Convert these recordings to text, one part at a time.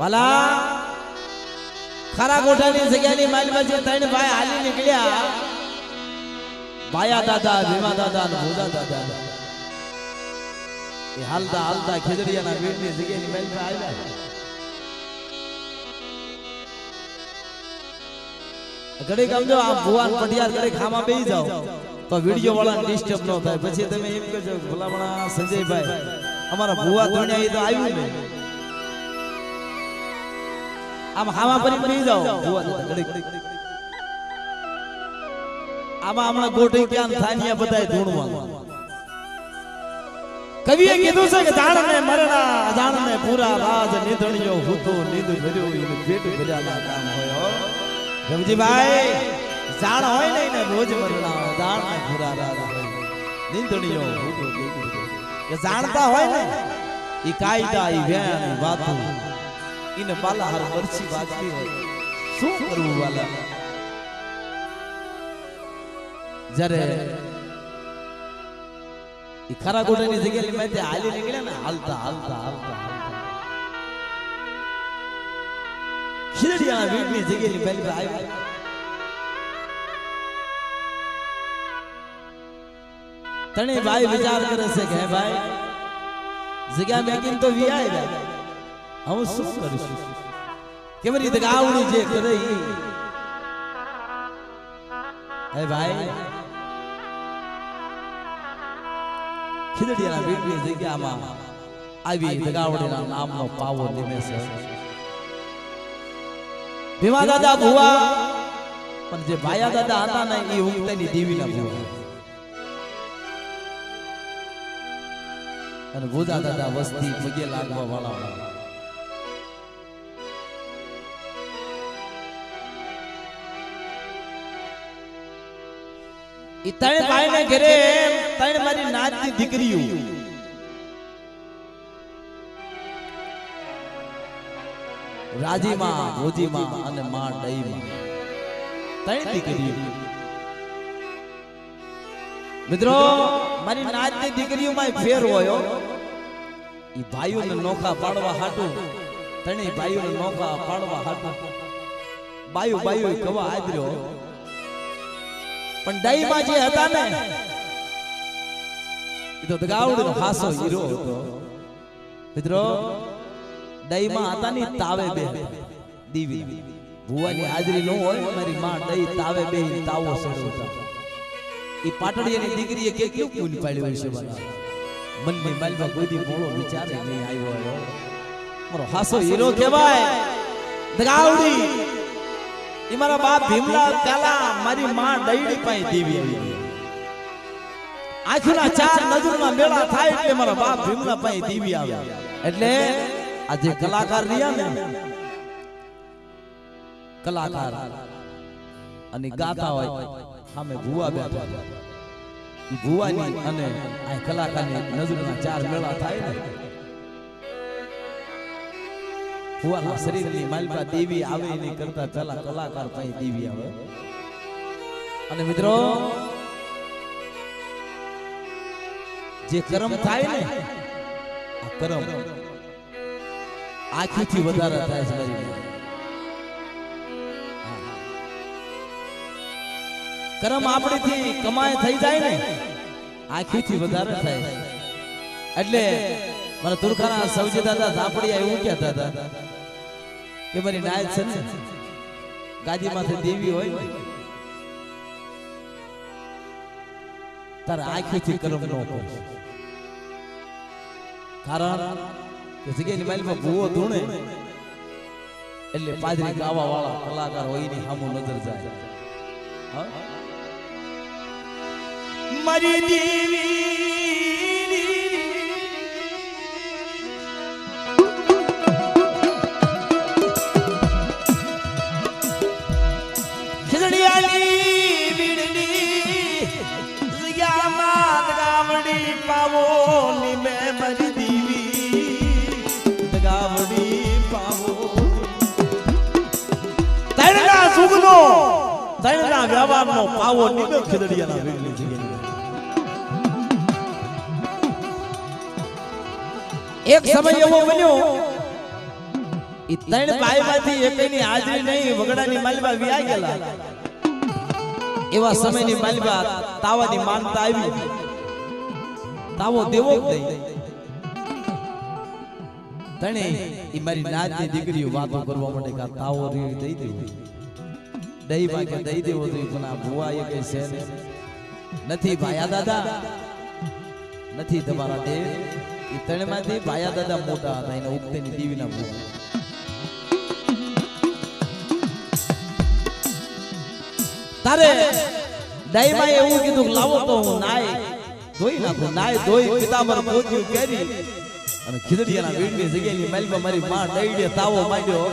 ભલા ખરા ગોઠાની જગ્યાની માલમાં જે ત્રણ ભાઈ હાલી નીકળ્યા ભાયા દાદા ભીમા દાદા અને ભોજા દાદા એ હાલતા હાલતા ખીજડીયાના વીરની જગ્યાની માલમાં આવ્યા ઘડીક સમજો આ ભુવાન પટિયાર ઘડીક ખામાં બેસી જાઓ તો વિડિયો વાળાને ડિસ્ટર્બ ન થાય પછી તમે એમ કહેજો ભલામણા સંજયભાઈ અમારા ભુવા ધોણ્યા એ તો આવ્યું ને આમ હામાં પર બેસી જાઓ ભુવા ઘડીક આમાં હમણાં ગોઠી ક્યાં થાનિયા બધાય ધૂણવા કવિએ કીધું છે કે જાણને મરણા અજાણને પૂરા રાજ નિધણ્યો હુતો નિધ ભર્યો એને પેટ ભર્યાના કામ હોય રમજીભાઈ જાણ હોય નહીં ને રોજ મરણા જાણને પૂરા રાજ હોય નિધણ્યો હુતો નિધ કે જાણતા હોય ને ઈ કાયદા ઈ વ્યાન ઈ વાતો ઈને બાલા હર વર્ષી વાજતી હોય શું કરવું વાલા જરે ઈ ખરા ગોઠાની જગ્યાની માથે હાલી નીકળ્યા ને હાલતા હાલતા હાલતા ખીજડીયાના વીટની જગ્યાની પહેલી આવ્યા તણે ભાઈ વિચાર કરે છે કે હે ભાઈ જગ્યા મેકીને તો વી આવ્યા હું શું કરીશું કેવી રીતે ગાવડી જે કરે હે ભાઈ ખીજડીયાના વીટની જગ્યામાં આવી દગાવડીના નામનો પાવો લીમે છે ભીમા દાદા ભુવા પણ જે ભાયા દાદા હતા ને એ ઉગતાની દેવીના ભુવા અને ભોજા દાદા વસ્તી પગે લાગવા વાળા ઈ ત્રણ ભાઈને ઘરે ત્રણ મારી નાતની દીકરીઓ રાજીમાં ભોજીમાં અને માં ડઈમાં ત્રણ દીકરીઓ મિત્રો મારી નાતની દીકરીઓમાં ફેર હોય ઈ ભાઈઓને નોખા પાડવા હાટું ત્રણેય ભાઈઓને નોખા પાડવા હાટું બાયુ બાયુ કવા આદર્યો પણ ડાઈમાં જે હતા ને એ તો દગાવડીનો ખાસો હીરો હતો મિત્રો ડાઈમાં હતા ને તાવે બે દીવી ભુવાની હાજરી ન હોય મારી માં ડાઈ તાવે બે તાવો સડો એ પાટડીયાની દીકરીએ કેટલું પૂન પાડ્યું છે બાલા મનની માલમાં કોઈ દી મોળો વિચારે નહીં આવ્યો હોય મારો ખાસો હીરો કહેવાય દગાવડી ઈ મારા બાપ ભીમલા કાલા મારી માં દઈડી પાસે દેવી આવી આંખના ચાર નજરમાં મેળા થાય એટલે મારા બાપ ભીમલા પાસે દેવી આવે એટલે આ જે કલાકાર રહ્યા ને કલાકાર અને ગાતા હોય સામે ભુવા બેઠા ઈ ભુવાની અને આ કલાકારની નજરના ચાર મેળા થાય ને ભુવાના શરીરની માલમાં દેવી આવે એની કરતા પેલા કલાકાર પાસે દેવી આવે અને મિત્રો જે કર્મ થાય ને આ કર્મ આખીથી વધારે થાય છે કર્મ આપણેથી કમાય થઈ જાય ને આખીથી વધારે થાય એટલે મારા તુરખાના સૌજી દાદા ઝાપડિયા એવું કહેતા હતા કે મારી નાયત છે ને ગાદી માથે દેવી હોય ને તારા આંખોથી કર્મ ન કરે કારણ કે જગ્યાની માલમાં ભૂવો ધૂણે એટલે પાદરી ગાવા વાળા કલાકાર હોય ની સામું નજર જાય મારી દેવી તણના વ્યવહારનો પાવો નીકળ્યો ખીજડીયાના વીરની જગ્યાએ એક સમય એવો બન્યો ઈ ત્રણ ભાઈમાંથી એકની હાજરી નહીં વગડાની માલબા વ્યા ગયેલા એવા સમયની માલબા તાવાની માનતા આવી તાવો દેવો જ નહીં તણે ઈ મારી નાતની દીકરીઓ વાતો કરવા માટે કા તાવો રી દઈ દેવો દઈ બાકે દઈ દેવો તો પણ આ ભુવા એ કઈ છે નથી ભાયા દાદા નથી તમારા દેવ ઈ ત્રણમાંથી ભાયા દાદા મોટા હતા એને ઉગતેની દેવીના ભુવા તારે દઈમાં એવું કીધું લાવો તો હું નાય ધોઈ નાખું નાય ધોઈ પિતાંબર પોચ્યું કેરી અને ખીદડીયાના વીડની જગ્યાની માલમાં મારી માં દઈડે તાવો માંડ્યો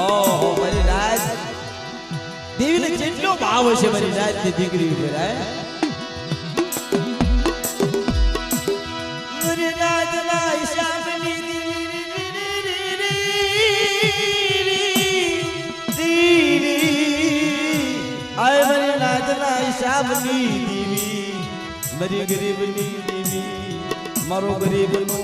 ઓહો મારી રાજ દેવીને કેટલો ભાવ છે મારી રાજની દીકરી ઉપર હે મારી રાજના હિસાબની આય મારી રાજના હિસાબની દેવી મારી ગરીબની દેવી મારો ગરીબનો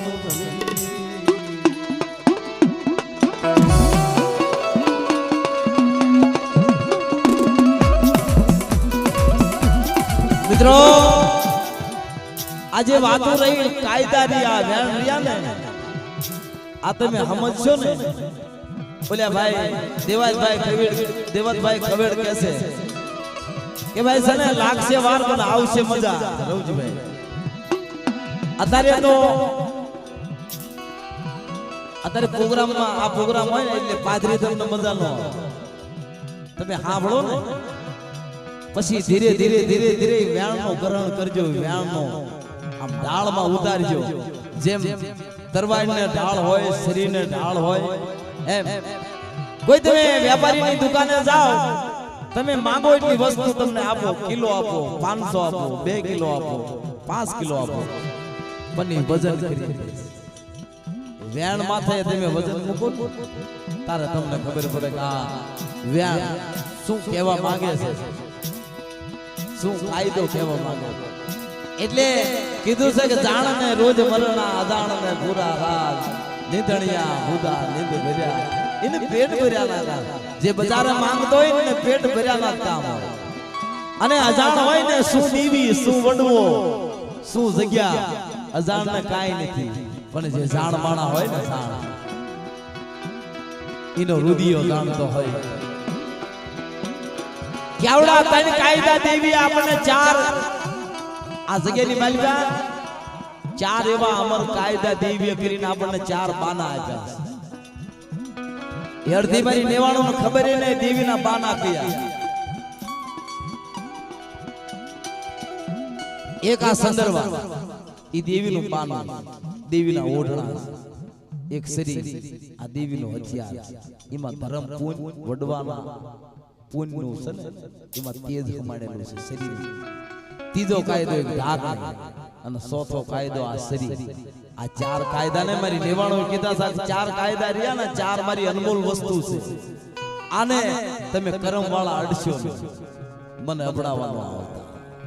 મિત્રો આજે વાતો રહી કાયદા રહ્યા વેણ રહ્યા ને આ તમે સમજશો ને બોલ્યા ભાઈ દેવતભાઈ કવેડ કહેશે કે ભાઈ સને લાગશે વાર પણ આવશે મજા રવજીભાઈ અત્યારે પ્રોગ્રામમાં આ પ્રોગ્રામ હોય ને એટલે પાદરી તમને મજા ન આવે તમે સાંભળો ને પછી ધીરે ધીરે ધીરે ધીરે વ્યાણનો ગ્રહણ કરજો વ્યાણનો આમ ઢાળમાં ઉતારજો જેમ તરવારને ઢાળ હોય શરીરને ઢાળ હોય એમ કોઈ તમે વેપારીની દુકાને જાઓ તમે માંગો એટલી વસ્તુ તમને આપો કિલો આપો 500 આપો 2 કિલો આપો 5 કિલો આપો બની વજન કરી વ્યાણ માથે તમે વજન મૂકો તારે તમને ખબર પડે કે આ વ્યાણ શું કહેવા માંગે છે શું કાયદો કહેવા માંગે એટલે કીધું છે કે જાણને રોજ મરણા અજાણને પૂરા રાજ નિધણિયા હુદા નિંદ ભર્યા એને પેટ ભર્યા ના જે બજારે માંગતો હોય ને પેટ ભર્યા ના કામ અને અજાણ હોય ને શું દીવી શું વડવો શું જગ્યા અજાણ ને કાઈ નથી પણ જે જાણ માણા હોય ને જાણ એનો રુદિયો જાણતો હોય કેવડા તન કાયદા દેવી આપણને ચાર આ જગ્યાની માલિકા ચાર એવા અમર કાયદા દેવી કરીને આપણને ચાર બાના આપ્યા છે અડધી મારી નેવાણો ખબર એ નહીં દેવીના બાના કયા એક આ સંદર્ભ ઈ દેવીનું બાનું દેવીના ઓઢણા એક શરીર આ દેવીનો હથિયાર એમાં ધર્મ પૂન વડવાના પૂનનું છે ને એમાં તેજ કમાડેલું છે શરીર ત્રીજો કાયદો એક ધાક અને ચોથો કાયદો આ શરીર આ ચાર કાયદાને મારી નિવાણો કીધા સાહેબ ચાર કાયદા રહ્યા ને ચાર મારી અનમોલ વસ્તુ છે આને તમે કરમ વાળા અડશો મને અપડાવવાનો આવતા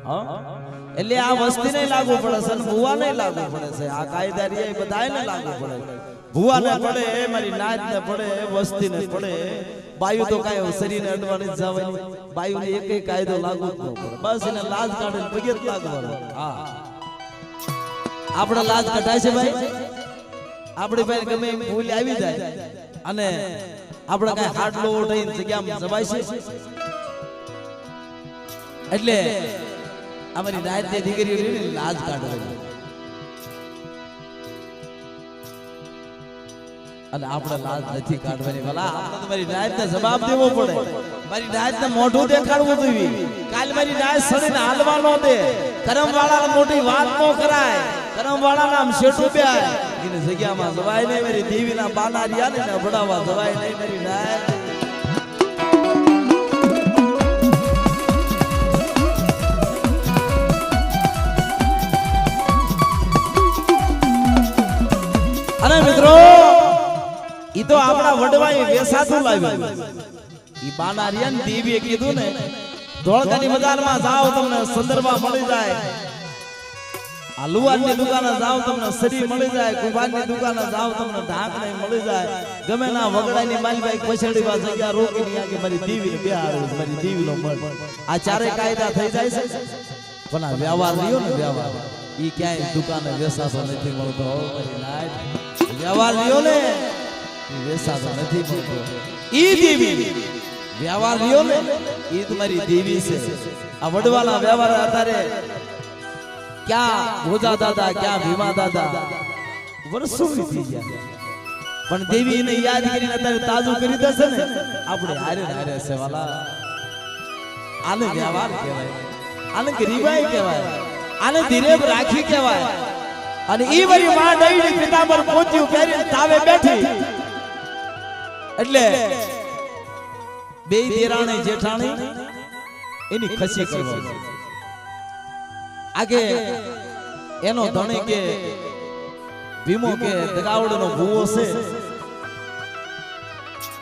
હા એટલે આ વસ્તી ને લાગુ પડે છે અને ભુવા ને લાગુ પડે છે આ કાયદા રહ્યા એ બધાને લાગુ પડે ભુવા ને પડે મારી નાચ ને પડે વસ્તી ને પડે બાયુ તો કાય શરીર ને અડવાની જવાની બાયુ ને એક કાયદો લાગુ ન પડે બસ એને લાજ કાઢે પગેર લાગવાનો હા આપણે લાજ કઢાય છે ભાઈ આપણી ભાઈ ગમે ભૂલ આવી જાય અને આપણે કઈ હાડલો ઉઠાઈને જગ્યામાં જવાય છે એટલે અમારી રાતની દીકરીઓની લાજ કાઢવાની અને આપણે લાજ નથી કાઢવાની ભલા આપણે તો મારી રાતને જવાબ દેવો પડે મારી રાતને મોઢું દેખાડવું જોઈએ કાલ મારી રાત સડીને હાલવા ન દે કરમ વાળાને મોટી વાત ન કરાય કરમ વાળા નામ શેઠું બેય એની જગ્યામાં જવાય નહીં મારી દેવીના બાના રહ્યા ને ભડાવા જવાય નહીં મારી રાત અને મિત્રો ઈ તો આપણા વડવાઈ વેસાતું લાવ્યું ઈ બાના રહ્યા ને દેવીએ કીધું ને ધોળકાની બજારમાં જાઓ તમને સંદર્ભમાં મળી જાય આ લુવારની દુકાને જાવ તમને સરી મળી જાય, કુંભારની દુકાને જાવ તમને ઢાંકણી મળી જાય, ગમે ના વગડાની માલભાઈ પછડીમાં જગ્યા રોકીની આગે મારી દીવીને બેહાડું, મારી દીવીનો મળ. આ ચારે કાયદા થઈ જાય છે, પણ આ વ્યવહાર રહ્યો ને વ્યવહાર ઈ ક્યાંય દુકાને વેસાતો નથી મળતો. મારી નાય વ્યવહાર રહ્યો ને ઈ વેસાતો નથી મળતો. ઈ દેવી વ્યવહાર રહ્યો ને ઈ તમારી દેવી છે. આ વડવાના વ્યવહાર અત્યારે ક્યાં ભોજા દાદા, ક્યાં ભીમા દાદા વર્ષો વીતી ગયા, પણ દેવીને યાદ કરીને અત્યારે તાજું કરી દેશે ને આપણે હારે હારે છે વાલા. આને વ્યવહાર કહેવાય, આને ગરીબાઈ કહેવાય, આને ધીરેબ રાખી કહેવાય. અને ઈ વરી માં દઈની પિતાંબર પોચ્યું પહેરી તાવે બેઠી એટલે બે દેરાણી જેઠાણી એની ખસી કરવાની. આગે એનો ધણી કે ભીમો કે દગાવડનો ભૂવો છે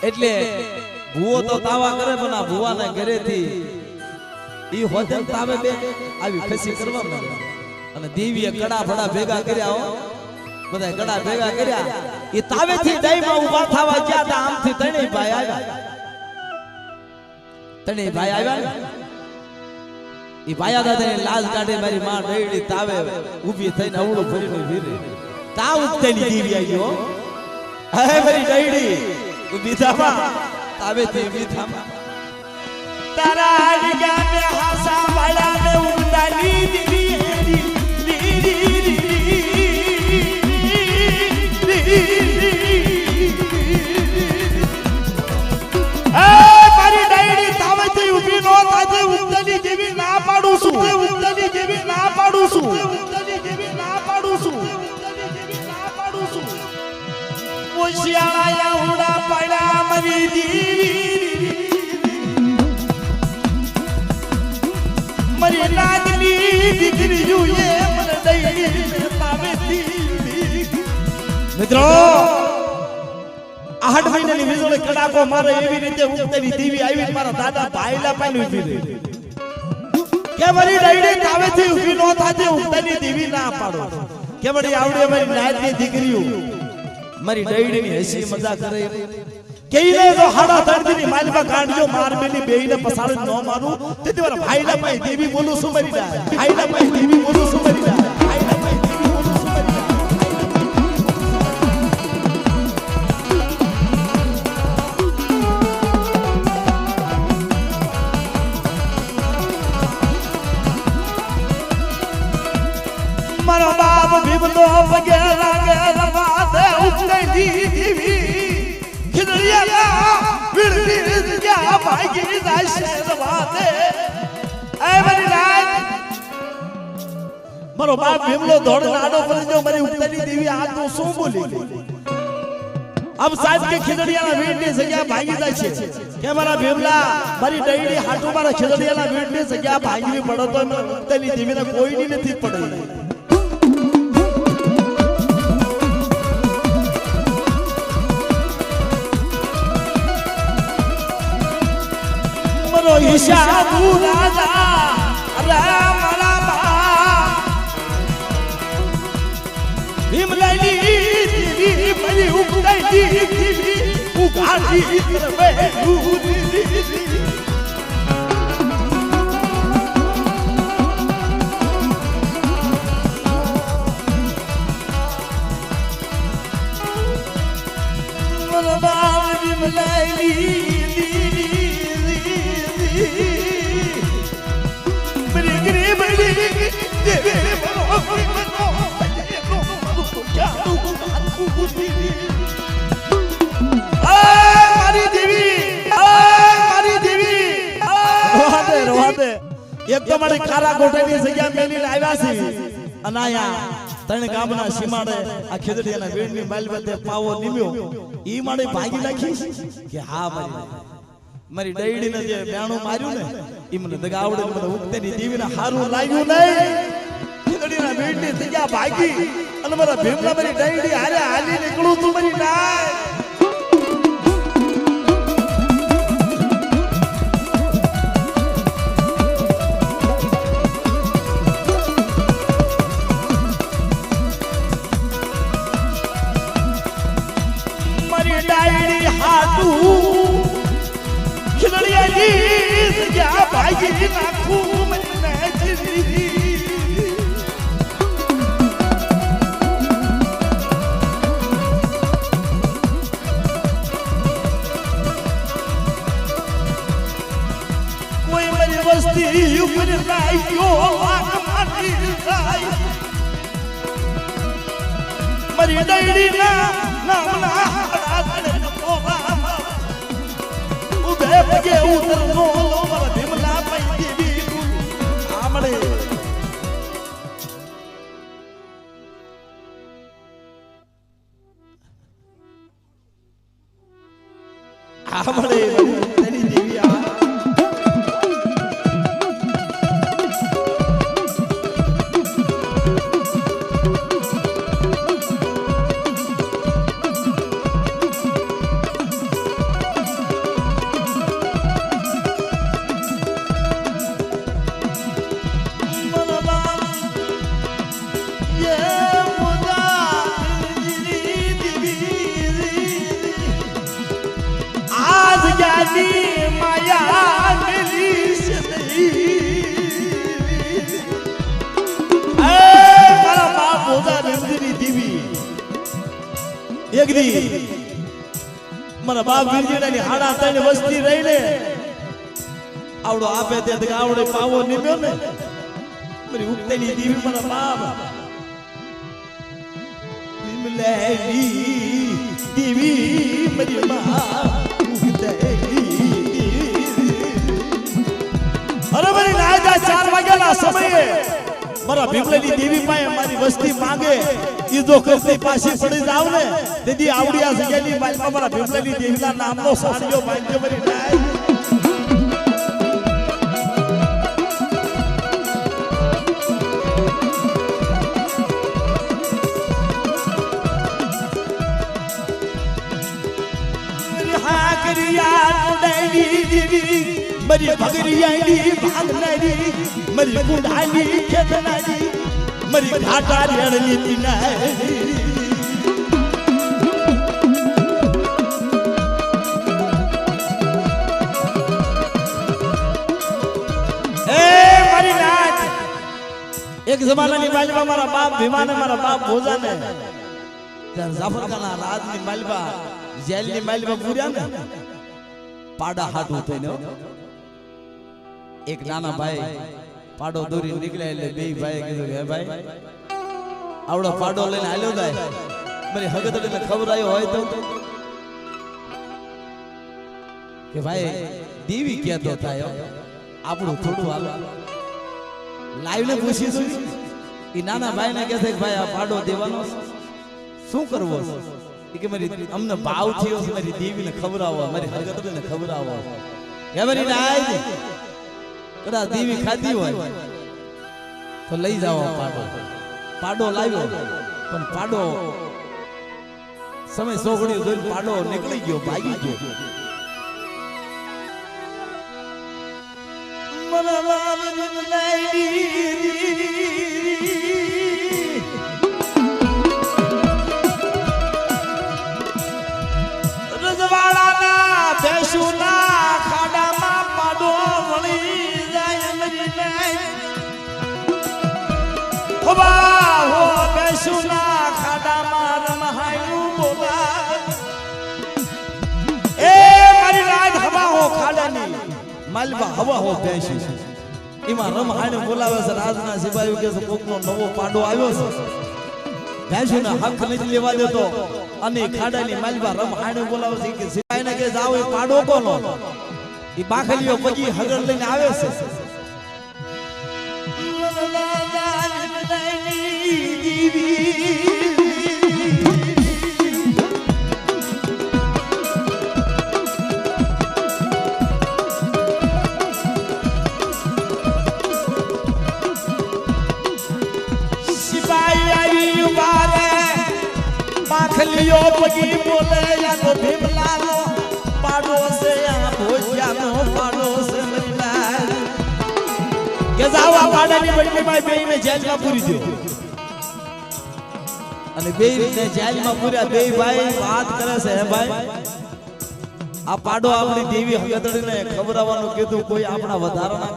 એટલે ભૂવો તો તાવા કરે, પણ આ ભૂવાના ઘરેથી ઈ હોતે તાવે બે આવી ખસી કરવા માંડ્યા. અને દેવીએ કડા ફડા ભેગા કર્યા, હો બધા કડા ભેગા કર્યા. ઈ તાવેથી દઈમાં ઊભા થવા ગયા તા, આમથી ત્રણેય ભાઈ આવ્યા. ત્રણેય ભાઈ આવ્યા ઈ ભાયા દાદાની લાજ કાઢે મારી માં ડઈડી તાવે ઊભી થઈને અવળું ભરીને ભીરે તાવ ઉઠેલી દેવી આવ્યો. હે મારી ડઈડી ઊભી થાવા, તાવેથી ઊભી થાવા. તારા આડિયા મે હાસા વાળા મે ઉડાલી દીદી મારી ડાયરી તાવેથી ઊભી નો તાજે ઉડલી જેવી ના પાડું છું, ઉડલી જેવી ના પાડું છું, ઉડલી જેવી ના પાડું છું, ઉડલી જેવી ના પાડું છું. ઓશિયાળા ઉડા પાડ્યા મારી દેવી, મારી નાગની દીકરીઓ એ મને દઈ તાવેથી. મિત્રો 8 મહિનાની વીજળી કડાકો મારે એવી રીતે ઉગતેલી દેવી આવી મારા દાદા ભાઈલા પાઈને ઊભી રહી કે મારી ડાયડી તાવેથી ઊભી નો થાતે ઉગતેલી દેવી ના પાડો. કે મારી આવડે મારી નાતની દીકરીઓ મારી ડઈડીની હસી મજાક કરે કેઈને જો હાડા તડદીની માલમાં કાઢજો માર મેલી બેહીને પસાડી ન મારું તેથી મારા ભાઈલા પાઈ દેવી બોલું છું મારી ડા, ભાઈલા પાઈ દેવી બોલું છું મારી ડા, ભાઈલા પાઈ દેવી બોલું છું મારી ડા. મારો બાપ ભીમલો પગે લાગે રવાદે ઉઠેલી દેવી ખીદડિયા વિડતી ગયા ભાગી જાય રવાદે. એ મારી રાત મારો બાપ ભીમલો દોડ નાડો કરી જો મારી ઉઠેલી દેવી આ તો શું બોલી. अब साज के खिदड़ियाना वीडની જગ્યા ભાગી જાય છે કે મારા ભીમલા મારી ડઈડી હાટુ મારા ખિદડિયાના વીડની જગ્યા ભાગવી પડો તો ઉઠેલી દેવીને કોઈની નથી પડી. ઈશાબુ રાજા રામ રામા ભીમલાલી દેવી મરી ઉગતી દેવી ઉગાડી તરવે મરબા ભીમલાલી એક તો મારી ખારા ગોઠાની જગ્યા મેલીને આવ્યા છે અને આયા ત્રણ ગામના સીમાડે આ ખીદડીયાના વીડની માલવતે પાવો નીમ્યો ઈ મારી ભાગી નાખી કે હા મારી ડઈડીને જે બેણું માર્યું ને ઈ મને દગાવડે મને ઉગતેની દેવીને હારું લાગ્યું નહીં. ખીદડીયાના વીડની જગ્યા ભાગી અને મારા ભીમલા મારી ડઈડી હારે હાલી નીકળું તું મારી નાય. ખીલડિયાની જગ્યા ભાગી નાખું મને જીવી કોઈ મારી વસ્તી ઉપર લાગ્યો આગ મારી જાય મારી ડૈડીના નામના આદળ પોવા ઉભે પગે ઉતરનો મારા ભીમલા પૈકી બી આમળે આમળે તેની દેવી આ એક દી મારા બાપ વીરજીની હાડા તઈને વસ્તી રહીને આવડો આપે તે આવડે પાવો નીમ્યો ને મારી ઉગતેની દેવી મારા બાપ વિમલેલી દેવી મારી માં ઉગતેલી અરે મારી નાયદા 4 વાગ્યાના સમયે મારા ભીમલેની દેવી પાસે મારી વસ્તી માંગે ઈ જો કરતી પાછી પડી જાવ ને તેથી આવડિયા જગ્યાની માલમાં મારા ભીમલેની દેવીના નામનો સાડિયો બાંધ્યો મારી નાય मरी भगरियानी भागनारी मरी कुंडाली खेतनारी मरी घाटा रेड़नी पिनारी ए मरी नाच एक जमानानी मालवा मारा बाप भीमाने मारा बाप भोजाने जाफर खाना राजनी मालवा जेलनी मालवा पूर्या ने पाड़ा हाथ उठे ने एक नाना भाई पाडो દોરી નીકળ્યા એટલે બે ભાઈ કીધું કે ભાઈ આવડો પાડો લઈને આલ્યો જાય મારી હગતડીને ખબર આવ્યો હોય તો કે ભાઈ દેવી કહેતો થાય આપણું થોડું હાલ લાઈવ ને પૂછી દો એ નાના ભાઈને કહે છે કે ભાઈ આ પાડો દેવાનો શું કરવો કે મારી અમને ભાવ થયો છે મારી દેવીને ખવડાવો મારી હગતડીને ખવડાવો હે મારી નાય કદાચ દેવી ખાધી હોય તો લઈ જાઓ પાડો પાડો લાવ્યો પણ પાડો સમય સોગડ્યો જોઈને પાડો નીકળી ગયો ભાગી ગયો રજવાડાના ભેંસુના ખાડામાં પાડો વળી હો બેસુના ખાડામાં રમહાયું બોલા એ મારી રાત હવા હો ખાડાની માલવા હવા હો બેસી એમાં રમહાયું બોલાવે છે રાજના સિપાહીઓ કે કોકનો નવો પાડો આવ્યો છે બેસુના હક નથી લેવા દેતો અને ખાડાની માલવા રમહાયું બોલાવે છે કે સિપાહીને કે જાઓ એ પાડો કોનો એ બાખલીઓ પગી હગર લઈને આવે છે बाखलियो पगी बोले या तो भीमला लो पाडो से या भोजिया नो पाडो से मिला के जावा पाडानी बटली भाई बेई में जेल में पूरी दो અને બે રીતે જેલમાં પૂર્યા બે ભાઈ વાત કરે છે હે ભાઈ આ પાડો આપણી દેવી હગદડીને ખબરાવાનું કીધું કોઈ આપણા વધારાના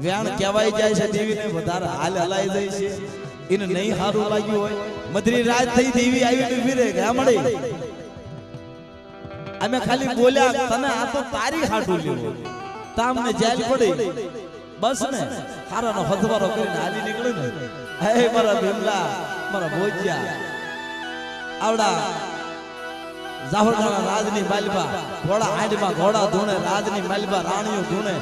વ્યાણ કહેવાય જાય છે દેવીને વધારે હાલ હલાઈ જાય છે એને નહીં સારું લાગ્યું હોય મધરી રાત થઈ દેવી આવીને ઊભી રહે ગયા મળે અમે ખાલી બોલ્યા તને આ તો તારી હાટું લેવું તામને જેલ પડી બસ ને હારાનો હથવારો કરીને હાલી નીકળ્યું ને હે મારા ભીમલા મારા ભોજ્યા આવડા જાહરદાના રાજની માલબા ઘોડા આંડમાં ઘોડા ધૂણે રાજની માલબા રાણીઓ ધૂણે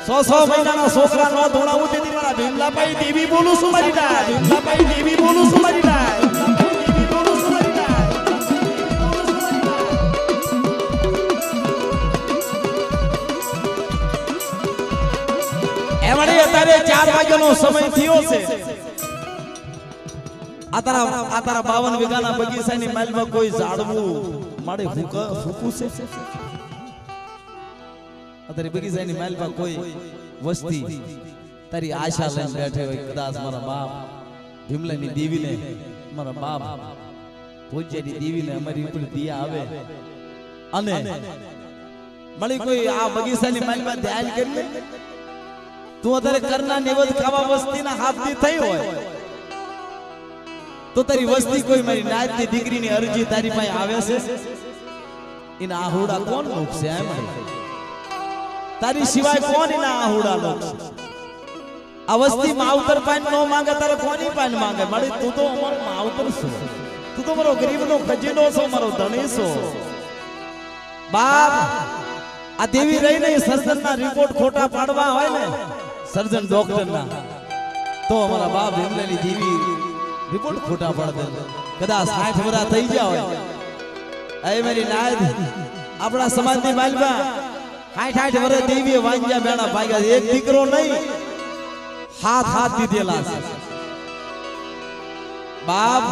100 મહિનાના છોકરા નો ધોણાવું તેથી મારા ભીમલાભાઈ દેવી બોલું છું મારી ના ભીમલાભાઈ દેવી બોલું છું મારી ના દેવી બોલું છું મારી ના એમણે અત્યારે 4 વાગ્યાનો સમય થયો છે આ તારા 52 વીઘાના બગીચાની માલમાં કોઈ ઝાડવું માડે ફૂકું છે અત્યારે બગીચાની માલમાં કોઈ વસ્તી તારી આશા લઈને બેઠે હોય કદાચ મારા બાપ ભીમલાની દેવીને મારા બાપ પૂજ્યની દેવીને અમારી ઉપર દિયા આવે અને મળી કોઈ આ બગીચાની માલમાં ધ્યાન કરી તું અત્યારે કરના નિવેદ ખાવા વસ્તીના હાથથી થઈ હોય તો તારી વસ્તી કોઈ મારી નાતની દીકરીની અરજી તારી પાસે આવે છે એના આહુડા કોણ મૂકશે એમ તારી સિવાય કોણ એના આહુડા મૂકશે આ વસ્તી માવતર પાન નો માંગે તારે કોની પાન માંગે મારી તું તો અમારો માવતર છો તું તો મારો ગરીબનો ખજીનો છો મારો ધણી છો બાપ આ દેવી રહી નહીં સર્જનના રિપોર્ટ ખોટા પાડવા હોય ને સર્જન ડોક્ટરના તો અમારા બાપ ભીમલાની દેવી રિપોર્ટ ખોટા પાડ દે કદાચ 60 વર્ષ થઈ ગયા હોય એ મારી નાદ આપણા સમાજની માલમાં 60 વર્ષ દેવીએ વાંગ્યા બેણા ભાગ્યા એક દીકરો નહીં હાથ દીધેલા છે બાપ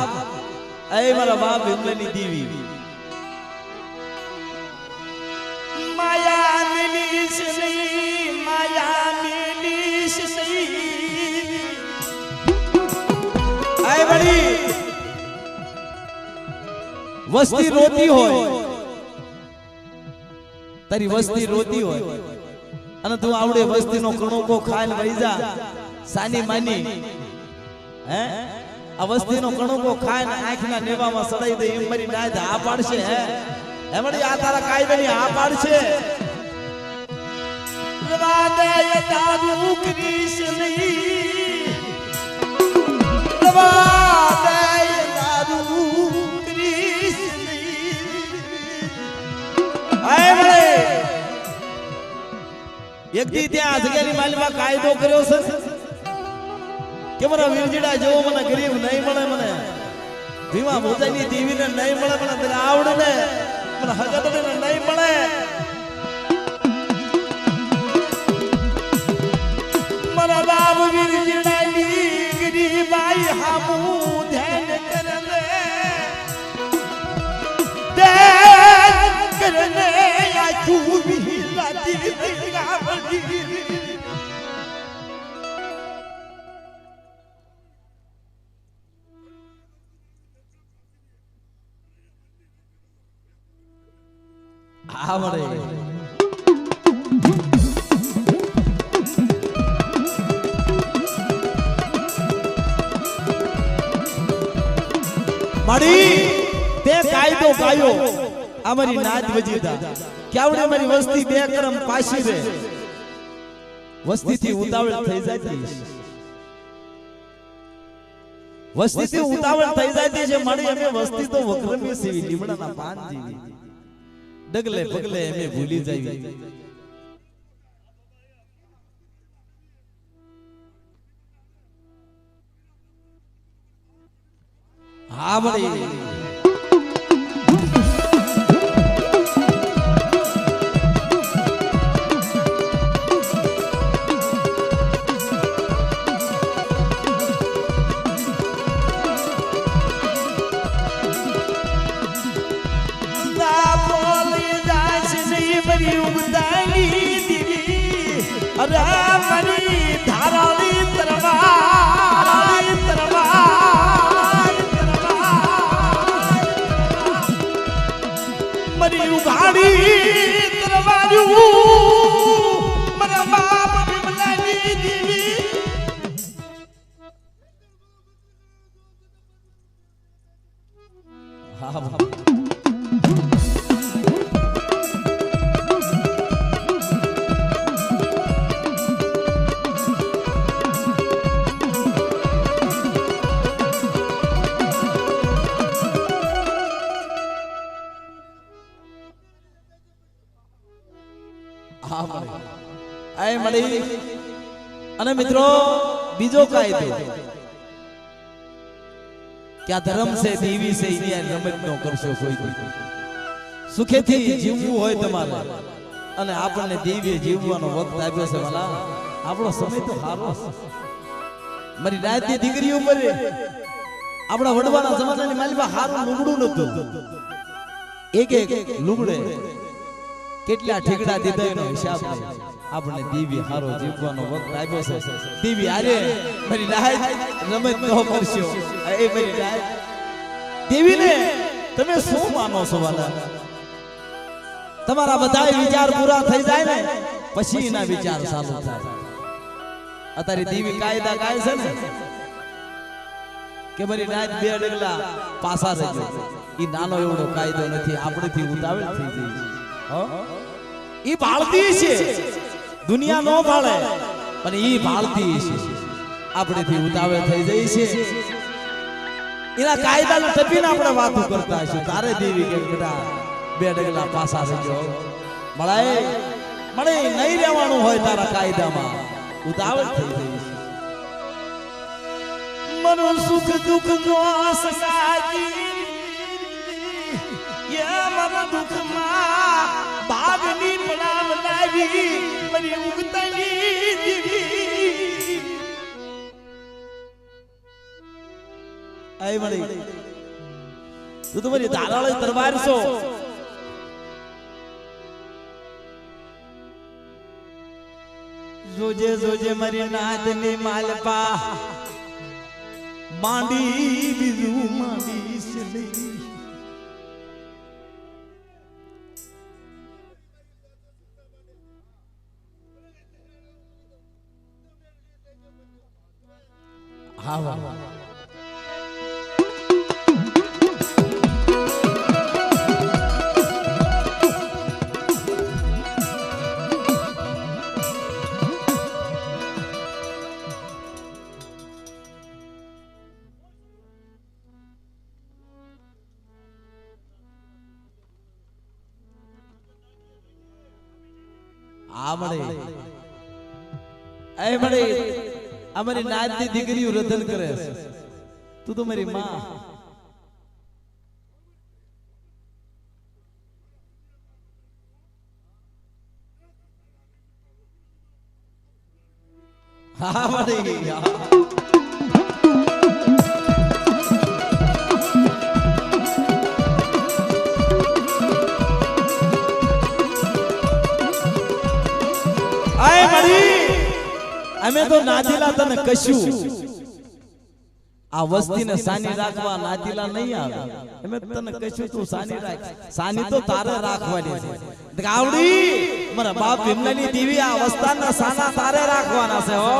એ મારા બાપ ભીમલાની દેવી માયા મિલીશ નહીં માયા મિલીશ નહીં આય બડી વસ્તી રોતી હોય તારી વસ્તી રોતી હોય અને તું આવડે વસ્તીનો કણોકો ખાઈને વઈ જા સાની માની હે આ વસ્તીનો કણોકો ખાઈને આંખના નેવામાં સડાઈ દે એમ મારી નાદ આ પાડશે હે એમડી આ તારા કાયદાની આ પાડશે રવાદે દારૂ કૃષ્ણ એક દી ત્યાં આજગેની માલમાં કાયદો કર્યો છે કે મારા વીરજીડા જેવો મને ગરીબ નહીં મળે મને ભીમા ભોજાની દેવીને નહીં મળે મને તને આવડે ને મને હગદને નહીં મળે મારા બાપ વીરજીડાની ગરીબાઈ હામુ ધ્યાન કરને કરને આ ચૂવી લાતી ગાવડી આવડે મડી તે કાયદો ગાયો અમારી નાદ વજીદા કેવડે મારી વસ્તી બે કરમ પાછી રે વસ્તીથી ઉતાવળ થઈ જતી વસ્તીથી ઉતાવળ થઈ જતી છે મડી અમે વસ્તી તો વક્રમી સેવી લીમડાના પાન જેવી ડગલે પગલે અમે ભૂલી જાવી હા મડી મરી ઉઘાડી આય મળી અને મિત્રો બીજો કાયદો કે આ ધર્મ છે દેવી છે એની રમત ન કરશો કોઈ સુખેથી જીવવું હોય તમારે અને આપણને દેવીએ જીવવાનો વખત આપ્યો છે વાલા આપણો સમય તો સારો છે મારી રાતની દીકરીઓ ઉપર આપણા વડવાના જમાનાની માલિબા હારું લુગડું નતું એક લુગડે કેટલા ઠીકડા દીધા એનો હિસાબ નહીં આપણે દેવી હારો જીવવાનો વખત આપ્યો છે દેવી આરે મારી રાત રમત ન કરશો એ મારી રાત દેવીને તમે શું માનો છો વાલા તમારા બધા વિચાર પૂરા થઈ જાય ને પછી એના વિચાર ચાલુ થાય અત્યારે દેવી કાયદા કાય છે ને કે મારી રાત બે ડગલા પાસા રહેજો ઈ નાનો એવડો કાયદો નથી આપણેથી ઉતાવળ થઈ ગઈ ઈ ભાળતી છે દુનિયા નો ભાળે પણ ઈ ભાળતી છે આપણેથી ઉતાવળ થઈ જાય છે એના કાયદાને ટપીને આપણે વાતો કરતા હશું તારે દેવી કે બેટા બે ડગલા પાસા રહેજો મળે નહીં રહેવાનું હોય તારા કાયદામાં ઉતાવળ થઈ ગઈ મનો સુખ દુઃખ નો સસાજી યે મન દુઃખ માં ભાગની પડાવ લાવી મરી ઉગતની દીવી આય મળી તું તો મારી ધારાળી તરવાર છો જોજે જોજે મારી નાદની માલપા માંડી બીજું માંડી સલી હા વાહ અમારી નાતની દીકરીઓ રધન કરે છે તું તો મારી માં હા મળી અમે તો નાદીલા તને કશું આ વસ્તીને સાની રાખવા નાદીલા નહીં આવે અમે તને કશું તું સાની રાખ સાની તો તારે રાખવાની છે ગાવડી મારા બાપ ભીમલાની દેવી આ અવસ્થાના સાના તારે રાખવાના છે હો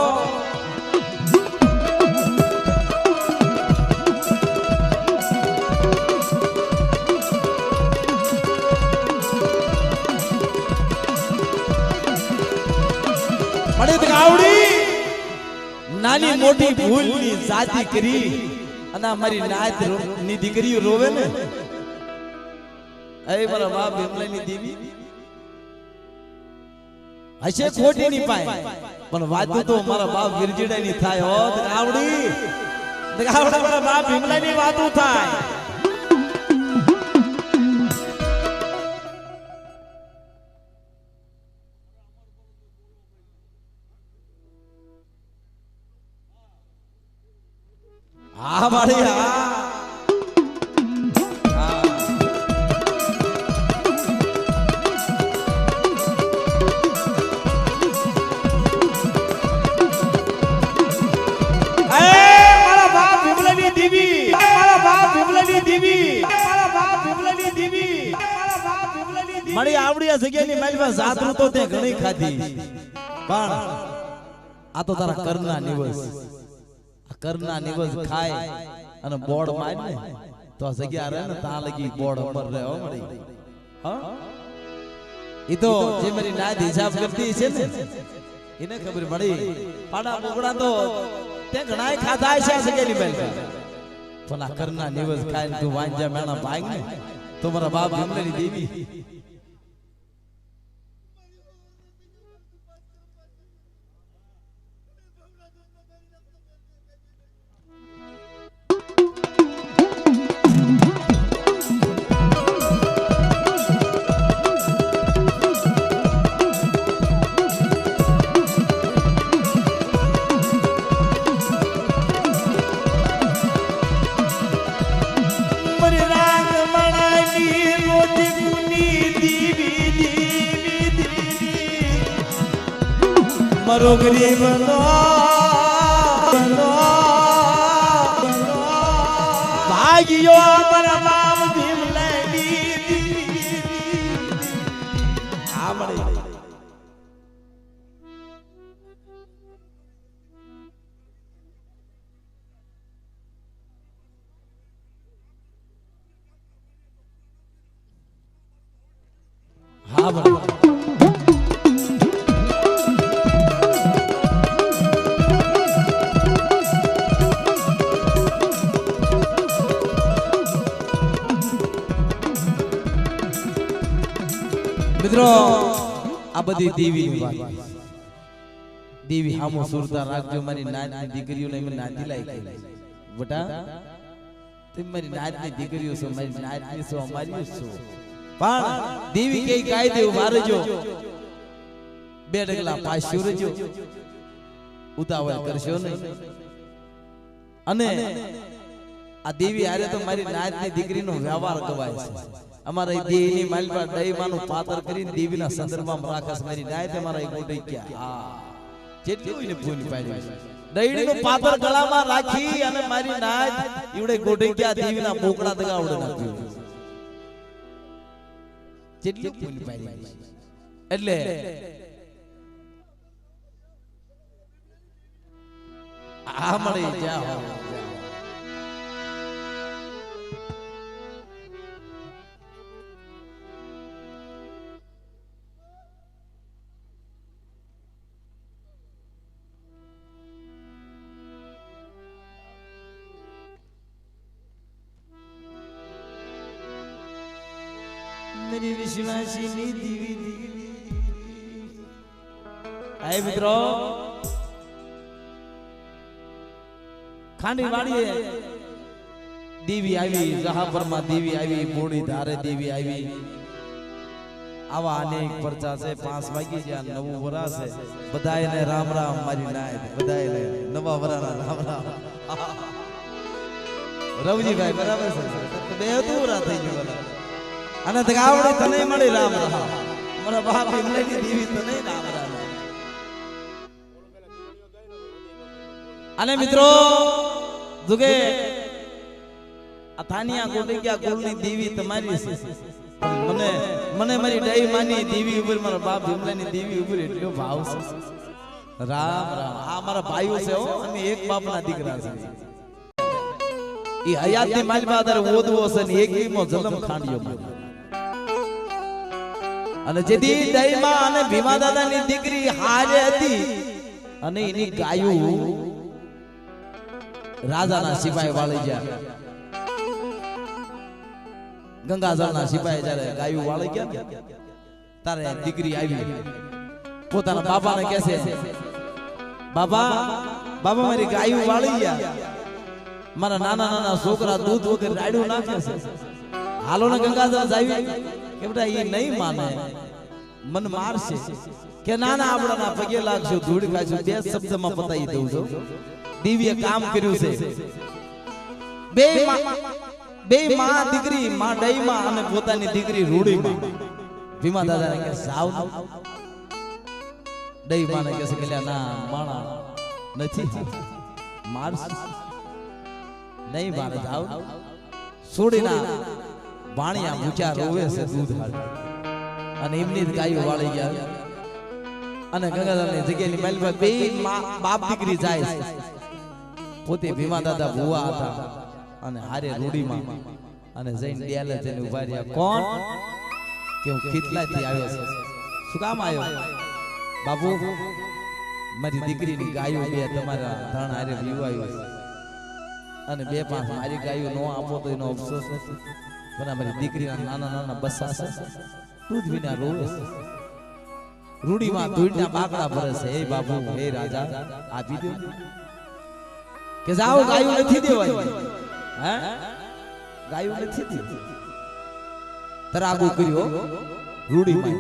ગાવડી નાની મોટી ભૂલની જાતિ કરી અને મારી નાત ની દીકરીઓ રોવે ને એ મારા બાપ ભીમલાની દેવી હશે ખોટી ની પાય પણ વાતું તો મારા બાપ વિરજીડા ની થાય હો ગાવડી મારા બાપ ભીમલાની વાતું થાય હા મારી હા મારી આવડી આ જગ્યાની માલમાં જાતરું તો તે ઘણી ખાધી પણ આ તો તારા કરના નિવસ કરના નિવસ ખાય અને બોર્ડ માર ને તો આ જગ્યા રહે ને તા લગી બોર્ડ અમર રહે હો મળી હા ઈ તો જે મારી નાદ હિસાબ કરતી છે ને એને ખબર પડી પાડા બોગડા તો તે ઘણાય ખાધા છે આ જગ્યાની માલમાં પણ આ કરના નિવસ ખાય ને તું વાંજા મેણા ભાગ ને તો મારા બાપ ભીમલાની દેવી અમારો ગરીબનો ભાગ્યો અમારા બાપ ભીમલાની આ મળે હા બરાબર મિત્રો આ બધી દેવીની વાત દેવી હામો સુરતા રાખજો મારી નાતની દીકરીઓને મને નાતી લાગી બટા તમે મારી નાતની દીકરીઓ છો મારી નાતની છો અમારી છો પણ દેવી કઈ કાયદે ઉભા રહેજો બે ડગલા પાછો રહેજો ઉતાવળ કરશો નહીં અને આ દેવી હારે તો મારી નાતની દીકરીનો વ્યવહાર ગવાય છે અમારા દેવીની માલપા દહીમાનું પાતર કરીને દેવીના સંદર્ભમાં રાખસ મારી નાયતે મારા ગોટઈ ક્યાં આ જેટલું એને પૂની પાડી દહીનું પાતર ગળામાં રાખી અને મારી નાયત ઈવડે ગોટઈ ક્યાં દેવીના બોકડા દગાવડે નાખ્યું જેટલું પૂની પાડી એટલે આ મળી જાઓ मेरी विश्वासिनी दीवी आए मित्रों खांडी वाड़ी देवी आई जहापर में देवी आई बोड़ी धारे देवी आई आवा अनेक परचा से 5 वागी ज्या नवु वरा से बधाई ने राम राम मारी नाय बधाई ने नवा वरा राम राम रवजी भाई बराबर से बे तो वरा થઈ ગયો અને દગાવડી તને મળી રામ રામ મારા બાપ ભીમલાની દેવી તને રામ રામ અને મિત્રો જુગે અથાનિયા ગોટિયા કુળની દેવી તમારી છે મને મને મારી ડાઈ માની દેવી ઉપર મારા બાપ ભીમલાની દેવી ઉપર એટલો ભાવ છે રામ રામ આ મારા ભાઈઓ છે હો અમે એક બાપના દીકરા છે ઈ હયાતની માલમાં આધારે ઓદવો છે ને એકવીમો જલમ ખાંડિયો અને જેથી દઈમાં અને ભીમા દાદાની દીકરી હારે હતી અને એની ગાયું રાજાના સિપાહી વાળી ગયા ગંગાજળના સિપાહી જ્યારે ગાયું વાળી ગયા તારે દીકરી આવી પોતાના બાપાને કહે છે બાબા બાબા મારી ગાયું વાળી ગયા મારા નાના નાના છોકરા દૂધ વગર રાડ્યું નાખે છે હાલો ને ગંગાજળ જાવી કે બેટા એ નહીં માને મન મારશે કે નાના આપણાના પગે લાગશું ધૂળ ખાશું બે શબ્દમાં પતાઈ દઉં છું દિવ્ય કામ કર્યું છે બે માં દીકરી માં ડઈમાં અને પોતાની દીકરી રૂડીમાં ભીમા દાદાને કે સાવ ડઈ માને કે છે કે ના માણા નથી મારશે નહીં મારે જાવ છોડીના વાણિયા મૂચા રોવે છે દૂધ અને એમની ગાયો વાળી ગયા અને ગંગાધરની જગ્યાની માલમાં બે બાપ દીકરી જાય છે પોતે ભીમા દાદા ભુવા હતા અને હારે રૂડીમાં અને જઈને ડેલે જઈને ઉભા રહ્યા કોણ કે હું કેટલાથી આવ્યો છે શું કામ આવ્યો બાપુ મારી દીકરીની ગાયો બે તમારા ધણ હારે વિવાયો છે અને 2-5 મારી ગાયો નો આપો તો એનો અફસોસ નથી પણ મારી દીકરીના નાના નાના બસ્સા છે દૂધ વિના રોવે છે રૂડીમાં ધૂળના બાકડા ભરે છે હે બાપુ હે રાજા આપી દો કે જાઓ ગાયો નથી દેવાય હે ગાયો નથી દેવાય તરાગુ કર્યો રૂડીમાં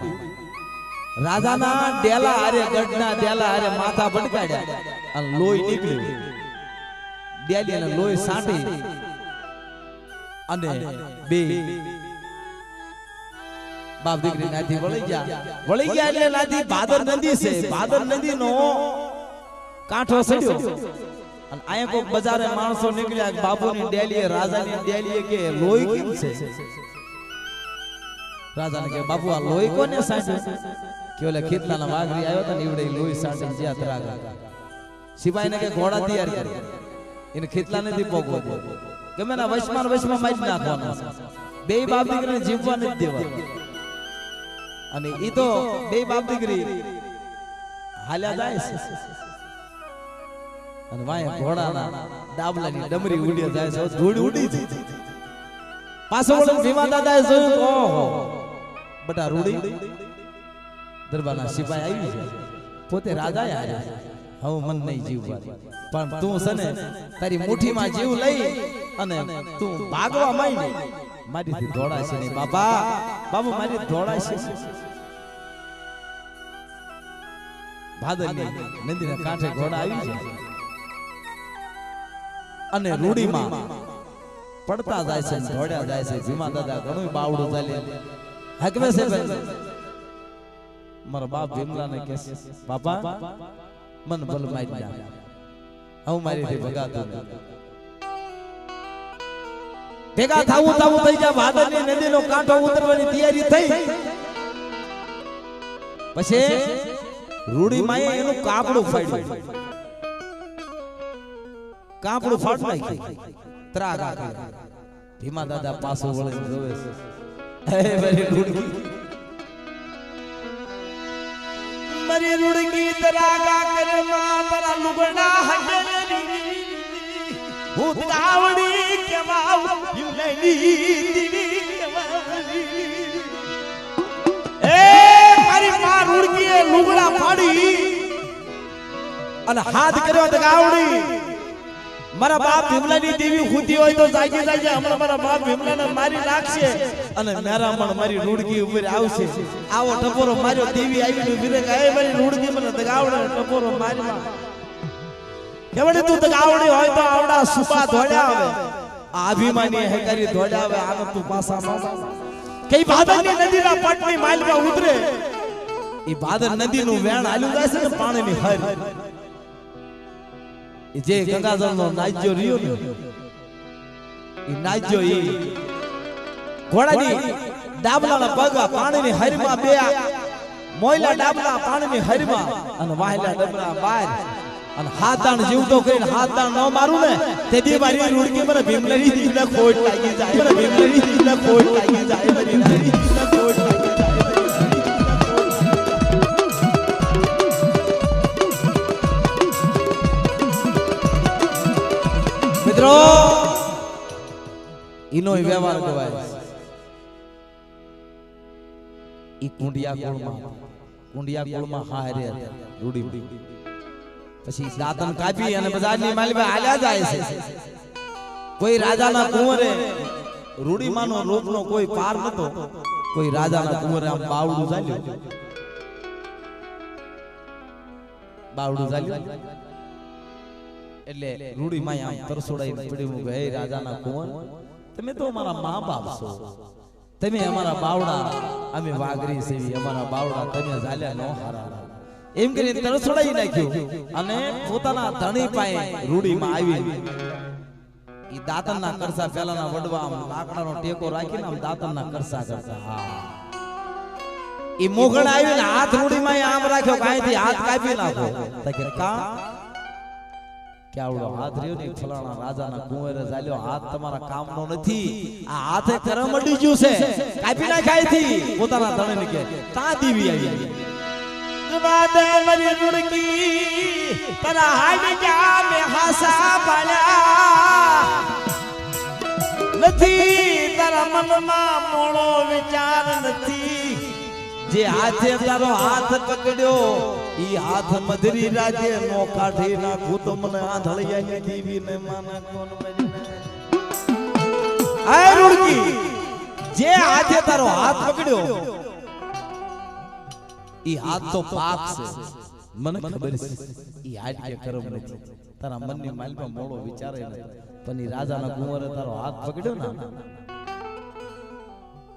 રાજાના ડેલા હારે ગઢના ડેલા હારે માથા ભટકાડ્યા અને લોહી નીકળ્યું ડેલી અને લોહી સાંટી અને બે બાપ દીકરી નાથી વળી ગયા એટલે નાથી ભાદર નદી છે, ભાદર નદી નો કાંઠો સડ્યો અને આયા કોક બજારે માણસો નીકળ્યા, બાબુની ડેલીએ રાજાની ડેલીએ કે લોહી કેમ છે? રાજાને કે બાબુ આ લોહી કોને સાંટ્યું? કે ઓલે ખેતલાના વાઘરી આવ્યો તો ને ઈવડે લોહી સાંટીને જ્યાં તરાગા. સિપાહીને કે ઘોડા તૈયાર કરી, એને ખેતલા નથી પોગવો દે, ગમે ના વશમાં મારી નાખવાના છે, બે બાપ દીકરીને જીવવા નથી દેવા. અને ઈ તો બે બાપ દીકરી હાલ્યા જાય છે અને વાય ઘોડાના ડાબલાની ડમરી ઉડી જાય છે, ધૂળ ઉડી છે. પાછો વળીને ભીમા દાદાએ જોયું, ઓહો બટા રૂડી દરબારના સિપાહી આવી છે, પોતે રાજા આવ્યા છે, હવે મન નહીં જીવવા, પણ તું છે ને તારી મુઠ્ઠીમાં જીવ લઈ અને તું ભાગવા માંડી, મારીથી દોડાશે નહીં બાબા, બાબુ મારી દોડાશે. ભાદરની નદીના કાંઠે ઘોડા આવી છે અને રૂડીમાં પડતા જાય છે, દોડ્યા જાય છે. ભીમા દાદા ઘણું બાવડું ચાલે હકવે છે. મારા બાપ ભીમલાને કહે છે, બાપા મન ભલ મારી જા, હું મારીથી ભગાતું ભેગા થાવું થઈ જાય. ભાદરની નદીનો કાંઠો ઉતરવાની તૈયારી થઈ. પછી રૂડી માએ એનું કાપડું ફાડ્યું, કાપડું ફાડ નાખ્યું, ત્રાગ આખી. ભીમા દાદા પાછો વળીને જોવે છે, હે મારી રૂડકી, મારી રૂડકી ત્રાગા કરે માં તારા લુગડા હજરી, હું ગાવડી કેવાવ યુલેલી દીવી કેવાલી. એ મારી માં રૂડકીએ લુગડા ફાડી અને હાથ કર્યો તો ગાવડી. મારા બાપ ભીમલાની દેવી ખૂતી હોય તો જાગી હમણાં મારા બાપ ભીમલાને મારી નાખશે અને મેરામણ મારી રૂડકી ઉપર આવશે. આવો ટપોરો માર્યો, દેવી આવીને ઉભી રહે, એ મારી રૂડકી મને દગાવડે ટપોરો મારવા. કેવડે તું દગાવડી હોય તો આવડા સુબા ધોડ્યા આવે, આ અભિમાની હેકારી ધોડ્યા આવે, આનો તું પાસા કઈ ભાદરની નદીના પટની માલમાં ઉતરે. ઈ ભાદર નદીનું વેણ હાલ્યું જાય છે ને પાણીની હર, જે ગંગાજળ નો નાજ્યો રહ્યો ને ઈ નાજ્યો ઈ ઘોડાની ડાબલાના પગ પાણીની હરીમાં બે મોયલા ડાબલા પાણીની હરીમાં અને વાહલા ડબલા બહાર અને હાથ દાણ જીવતો કરીને હાથ દાણ ન મારું ને તે દી મારી રૂડકી મને ભીમલરી દીને ખોટ લાગી જાય, મને ભીમલરી દીને ખોટ લાગી જાય, મને ભીમલરી દીને ખોટ લાગી જાય. મિત્રો ઈનો વ્યવહાર કહેવાય. ઈ કુંડિયા કુળમાં હારે રૂડી. પછી દાંતન કાપી અને બજારની માલમાં હાલ્યા જાય છે. કોઈ રાજાના કુંવરે રૂડીમાંનો રૂપનો કોઈ પાર નતો, કોઈ રાજાના કુંવરે આમ બાવડું ચાલ્યું એટલે રૂડી માં આમ તરસોડાઈ પડ્યું કે હે રાજાના કુંવર, તમે તો અમારા મા બાપ છો, તમે અમારા બાવડા, અમે વાઘરી સેવી, અમારા બાવડા તમે ઝાલ્યા નો હારા, એમ કરીને તરસોડાઈ નાખ્યું. અને પોતાના ધણી પાસે રૂડી માં આવી ઈ દાંતનના કરસા પેલાના વડવા આમ લાકડાનો ટેકો રાખીને આમ દાંતનના કરસા કરતા. હા ઈ મોગણ આવીને હાથ રૂડી માં આમ રાખ્યો, કાંઈથી હાથ કાપી નાખો. કે કા કે આવડો હાથ રહ્યો ને ફલાણા રાજાના કુંવરે ઝાલ્યો, હાથ તમારા કામનો નથી, આ હાથે કરમ અડી ગયું છે, કાપી નાખાય થી. પોતાના ધણીને કે તા દીવી આવી બાદે મારી રૂડકી તારા હાડ જા મે હાસા પાળ્યા નથી, તારા મનમાં મોળો વિચાર નથી. જે હાથે તારો હાથ પકડ્યો ઈ હાથ મધરી રાજે નો કાઢી નાખું તો મને આંધળિયાની દીવીને માના કોણ મરી. આ રૂડકી જે હાથે તારો હાથ પકડ્યો ઈ હાથ તો પાક છે, મને ખબર છે ઈ હાથ કે કરમ નથી. તારા મનની માલમાં મોળો વિચારે નથી, પણ ઈ રાજાના કુંવરે તારો હાથ પકડ્યો ને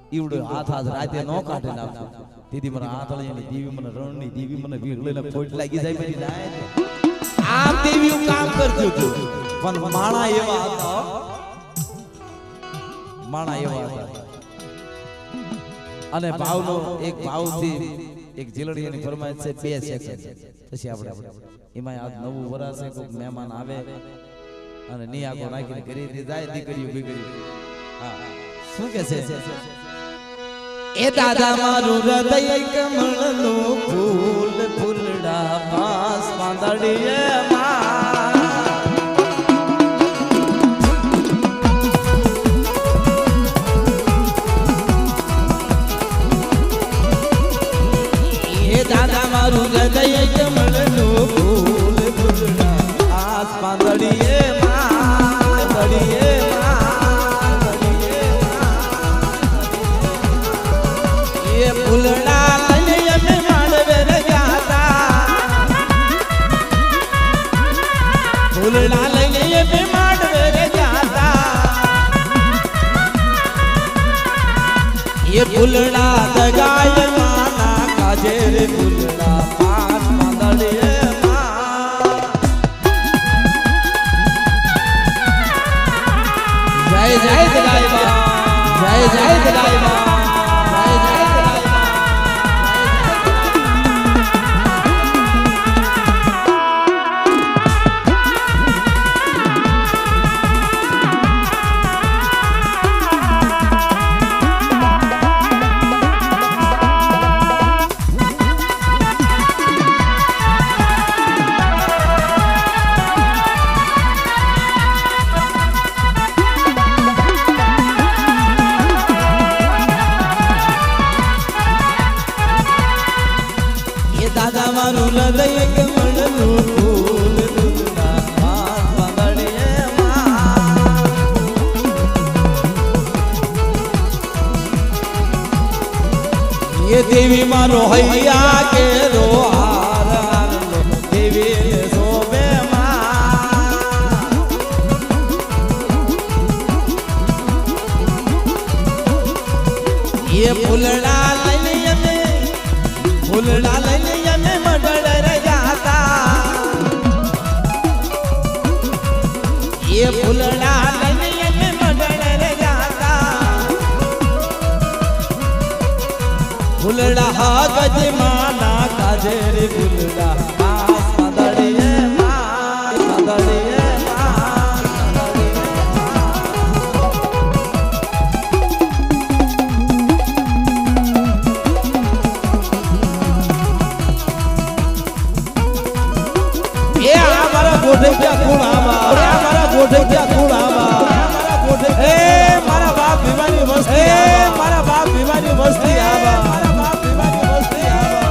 ઈવડો હાથ હાથ રાતે નો કાઢે નાખજો દીદી મને હાથ લઈને દીવી મને રણની દીવી મને વીર લઈને ખોટ લાગી જાય બધી નાય આમ દેવી કામ કરજો તું પણ માણા એવા હતા માણા એવા હતા અને ભાવનો એક ભાવથી એક જીલડીની ફરમાઈશ છે 2 સેકન્ડ પછી આપણે એમાં આજ નવું વરસ છે કોઈ મહેમાન આવે અને નિયાકો નાખીને ઘરેથી જાય દીકરીઓ બીગડી હા શું કે છે એ દાદા મારું હૃદય કમળનું ફૂલ ફૂલડા પાસ પાંદડીએ એ દાદા મારું હૃદય કમળનું ફૂલ ફૂલડા પાસ પાંદડીએ પાંદડીએ ફૂલડા લઈને અમે માંડવે રજાતા ફૂલડા લઈને અમે માંડવે રજાતા એ ફૂલડા દગાય માના કાજે રે ફૂલડા પાસ પાંદડીએ જય જય દગાયબા જય જય દગાયબા દાદા મારું હૃદય કમળનું ફૂલ ફૂલડા પાસ પાંદડીએ એ દેવી મારો હૈયા કેરો હાર હારલો દેવી શોભે એ ફૂલડા લઈને અમે ફૂલડા લઈને અમે મગળ રજાતા એ ફૂલડા લઈને અમે મગળ રજાતા ફૂલડા હા ગજમાના કાજે રે ફૂલડા પાસ પાંદડીએ પાંદડીએ ગોઠૈયા કુણાવા અરે મારા ગોઠૈયા કુણાવા મારા ગોઠૈયા એ મારા બાપ ભીમાની મસ્તી એ મારા બાપ ભીમાની મસ્તી આવા મારા બાપ ભીમાની મસ્તી આવા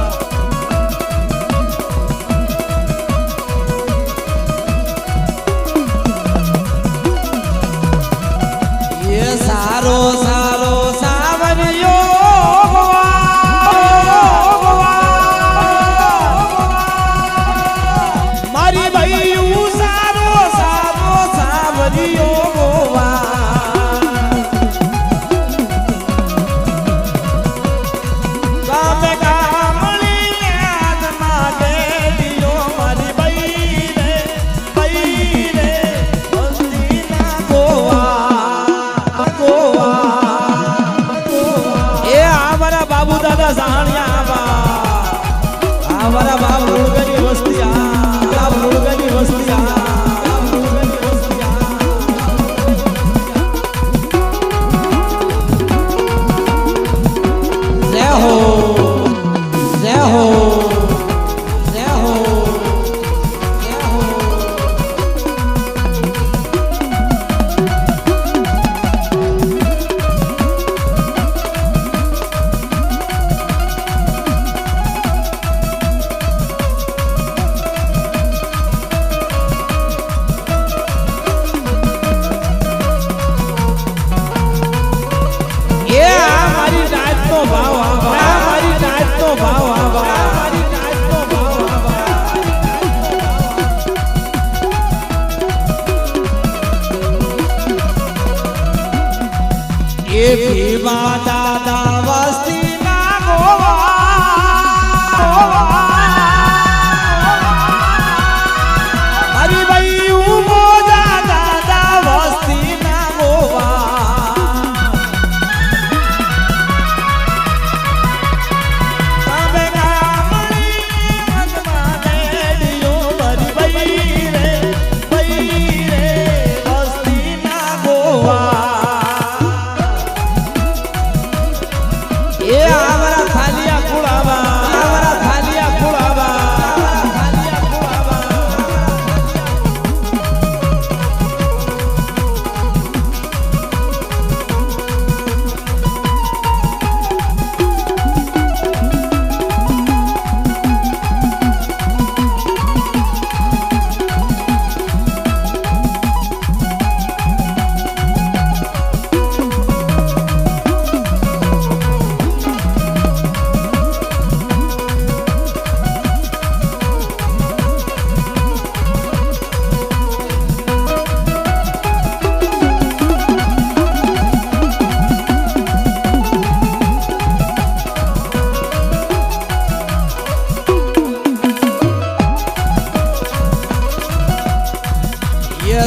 એ સારો સારો સાવરિયો મારી ભાઈ બાબુ દાદા સાણિયા બા અમારા બાપ રૂડગની વસ્તી આ રૂડગની વસ્તી આ જય હો જય હો જય હો જય હો ભીમા દાદા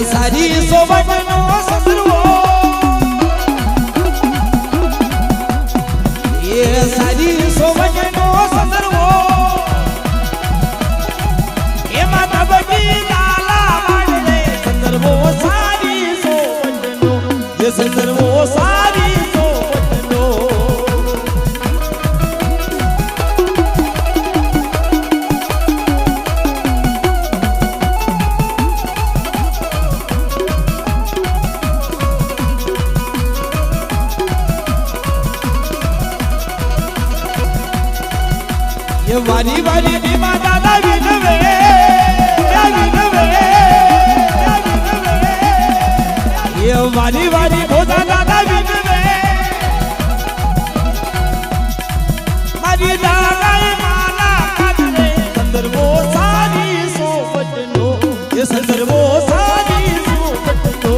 सारी सोबतनो संदर्भो ये सारी सोबतनो संदर्भो ये माता बगी लाला माडे संदर्भो सारी सोबतनो ये संदर्भो सारी सोबतनो ये वारी वारी बीमा दादा विनवे ये वारी वारी भोदा दादा विनवे मारी दादा माला काटने संदर्भो सारी सोबतनो ये संदर्भो सारी सोबतनो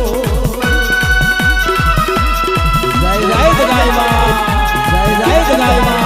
जय जय गदाईमा जय जय गदाईमा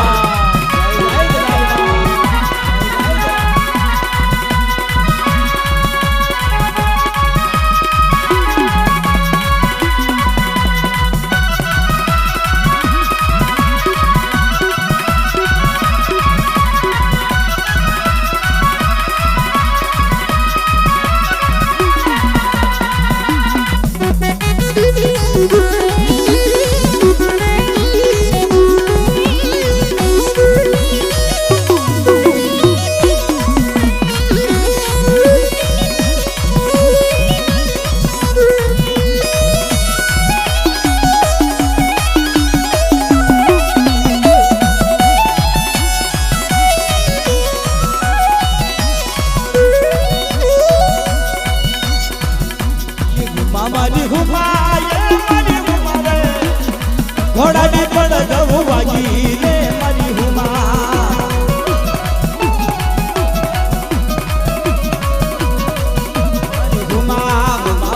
घोड़ा नी पड़ जाऊ वागी रे मारी हुमा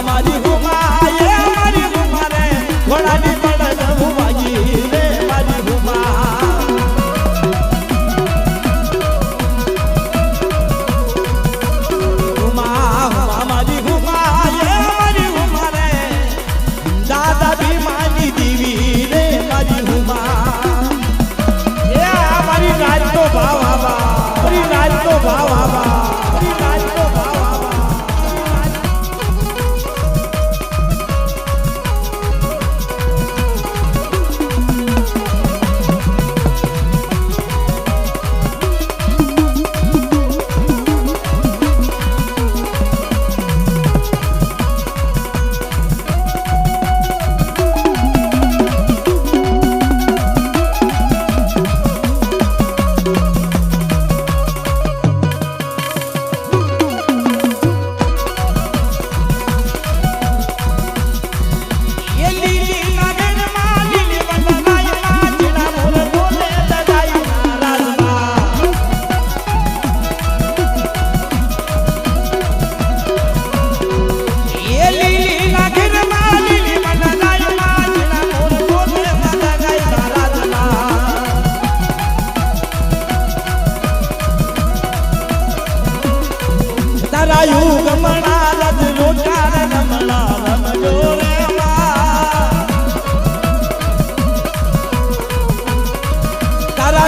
मारी हुमा ये मारी हुमा रे घोड़ा नी पड़ जाऊ वागी रे मारी हुमा मारी हुमा ये मारी हुमा रे दादा भी मानी दीवी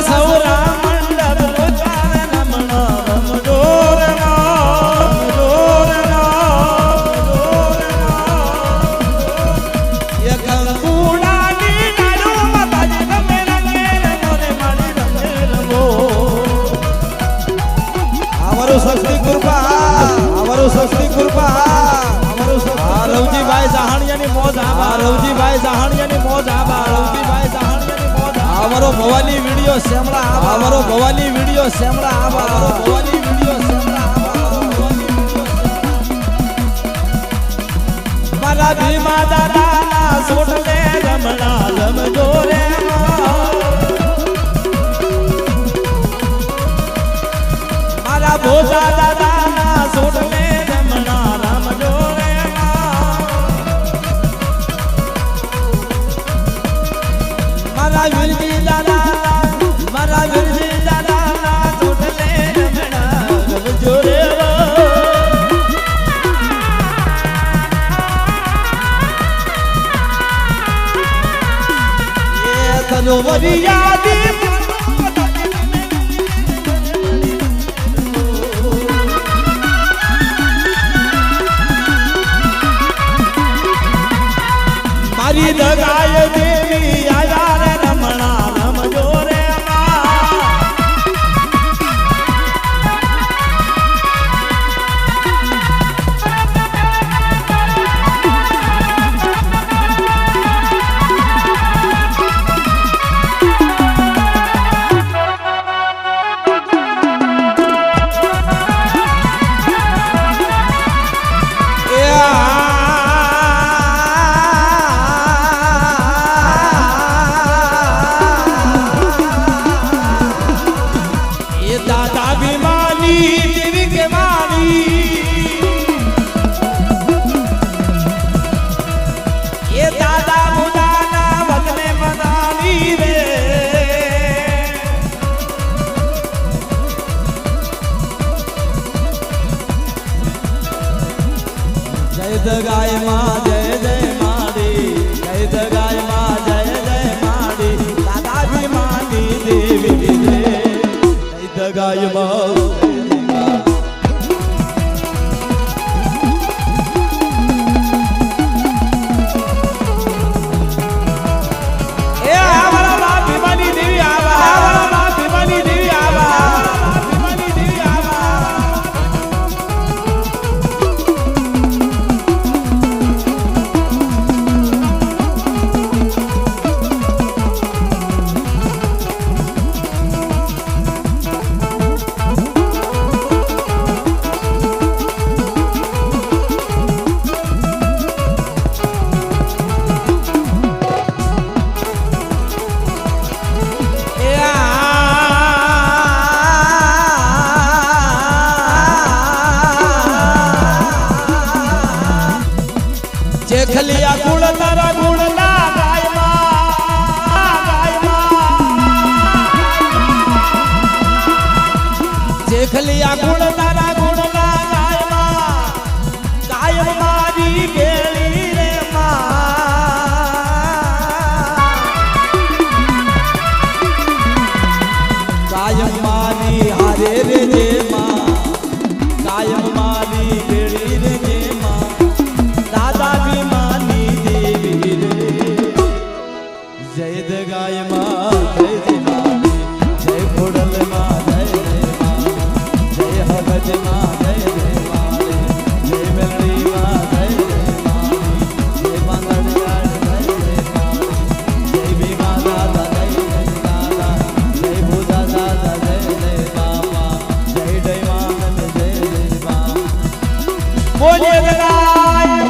सौरा मंडप लोचार नमन रमजोर ये कंकुड़ा नी नारू माताजी तमे रंगेर मोरे माड़ी रंगेर मो आवरो शक्ति कृपा रवजी भाई जहाणियानी मौज आबा रवजी भाई जहाणियानी मौज आबा रवजी भाई जहाणियानी मौज आवरो भवानी वीडियो सेमड़ा आबा आवरो भवानी वीडियो सेमड़ा आबा आवरो भवानी वीडियो सेमड़ा आबा मारा भीमा दादा सोटले रमणा रमजो रे मारा भोजा दादा सोटले रमणा रमजो रे मारा विरजी दादा सोटले रमणा रमजो रे દગાય માં જય જય માડી જય દગાય માં જય જય માડી દાદા ભીમાની દેવી રે જય દગાય માં જેખલિયા ગુણ તારા ગુણ ના જેખલિયા ગુણ તારા ગુણ ના કાયમ મારી બેળી રે કાયમ મારી હારે રે જે માં કાયમ મારી બેળી રે જે માં દાદા ભીમાની દેવી રે જય દગાય માં જય જય માડી જય ખોડલ માં જય જય માડી જય હગજ માં જય જય માડી જય મેલડી માં જય જય માડી જય પાંદડિયાળ જય જય માડી જય ભીમા દાદા જય જય દાદા જય ભૂદા દાદા જય જય બાપા જય ડૈવાન જય જય બાપા બોલે દગાય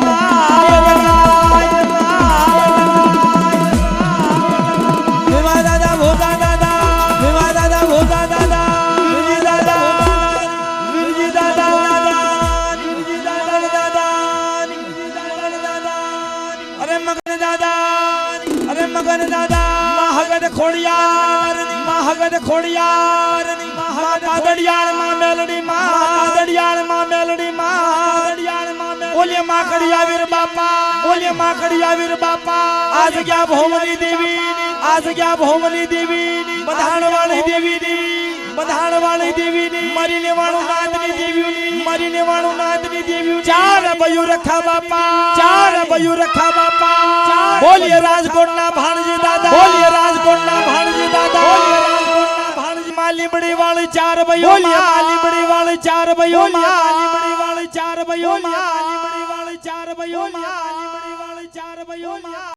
ખોડિયાર માદડિયાળ માં મેલડી માદડિયાળ માં મેલડી માદડિયાળ માં બોલે માકડિયા વીર બાપા બોલે માકડિયા વીર બાપા આ જગ્યા ભૌમની દેવી આ જગ્યા ભૌમની દેવી બધાણ વાળી દેવી બધાણ વાળી દેવી મરીને વાળું નાદની દેવી મરીને વાળું નાદની દેવી ચાર બયુ રખા બાપા ચાર બયુ રખા બાપા બોલે રાજકોટના ભાણજી દાદા બોલે રાજકોટના ભાણજી દાદા લીમડી વાળી ચાર બયો લીમડી વાળી ચાર બયો લીમડી વાળી ચાર બયો લીમડી વાળી ચાર બયો લીમડી વાળી ચાર બયો